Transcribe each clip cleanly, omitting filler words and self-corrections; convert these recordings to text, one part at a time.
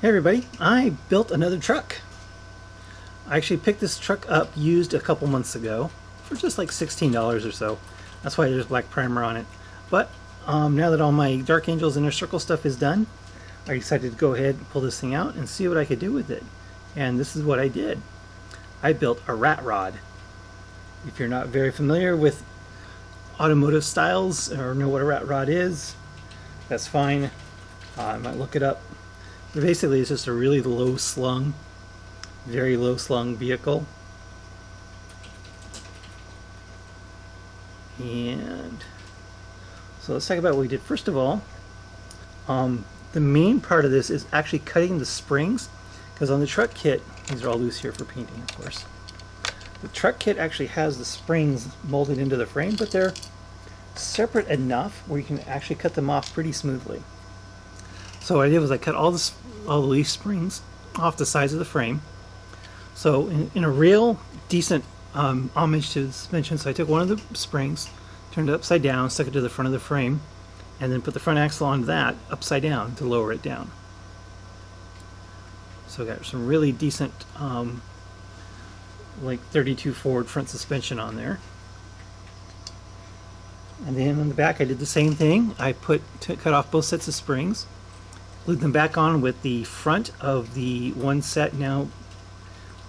Hey everybody, I built another truck. I actually picked this truck up used a couple months ago for just like $16 or so. That's why there's black primer on it. But now that all my Dark Angels Inner Circle stuff is done, I decided to go ahead and pull this thing out and see what I could do with it. And this is what I did. I built a rat rod. If you're not very familiar with automotive styles or know what a rat rod is, that's fine. I might look it up. But basically, it's just a really low slung, very low slung vehicle. And so let's talk about what we did. First of all, the main part of this is actually cutting the springs, because on the truck kit, these are all loose here for painting, of course. The truck kit actually has the springs molded into the frame, but they're separate enough where you can actually cut them off pretty smoothly. So what I did was I cut all the leaf springs off the sides of the frame. So in a real decent homage to the suspension, so I took one of the springs, turned it upside down, stuck it to the front of the frame, and then put the front axle on that upside down to lower it down. So I got some really decent like 32 Ford front suspension on there. And then on the back I did the same thing. I cut off both sets of springs, glued them back on with the front of the one set now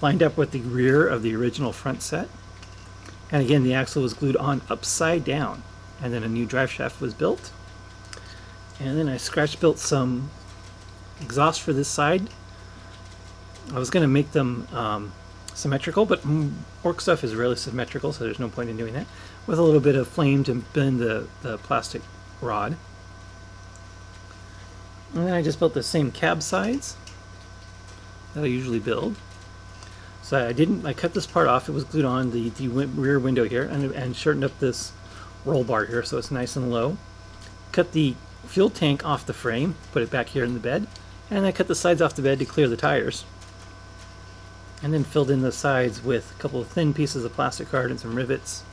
lined up with the rear of the original front set. And again, the axle was glued on upside down. And then a new drive shaft was built. And then I scratch built some exhaust for this side. I was going to make them symmetrical, but Ork stuff is rarely symmetrical, so there's no point in doing that. With a little bit of flame to bend the plastic rod. And then I just built the same cab sides that I usually build. So I cut this part off. It was glued on the rear window here, and shortened up this roll bar here so it's nice and low. Cut the fuel tank off the frame, put it back here in the bed, and I cut the sides off the bed to clear the tires. And then filled in the sides with a couple of thin pieces of plastic card and some rivets.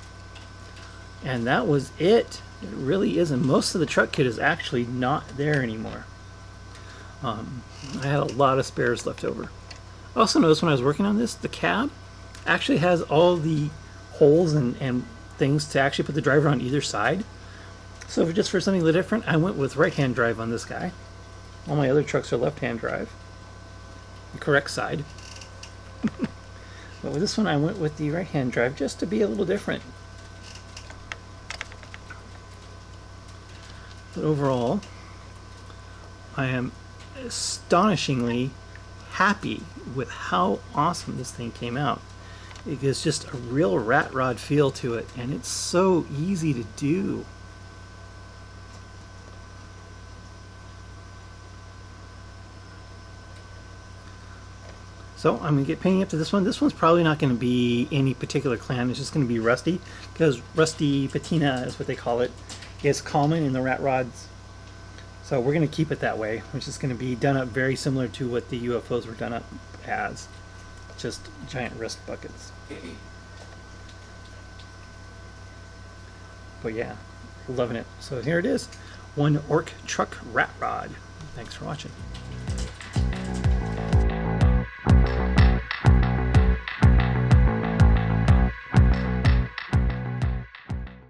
And that was it. It really isn't. Most of the truck kit is actually not there anymore. I had a lot of spares left over. I also noticed when I was working on this, the cab actually has all the holes and things to actually put the driver on either side. So just for something a little different, I went with right-hand drive on this guy. All my other trucks are left-hand drive. The correct side. But with this one I went with the right-hand drive just to be a little different. But overall, I am astonishingly happy with how awesome this thing came out. It gives just a real rat rod feel to it, and it's so easy to do. So I'm going to get painting up to this one. This one's probably not going to be any particular clan. It's just going to be rusty, because rusty patina is what they call it. It's common in the rat rods. So we're going to keep it that way, which is going to be done up very similar to what the UFOs were done up as. Just giant rust buckets. But yeah, loving it. So here it is. One Ork Trukk rat rod. Thanks for watching.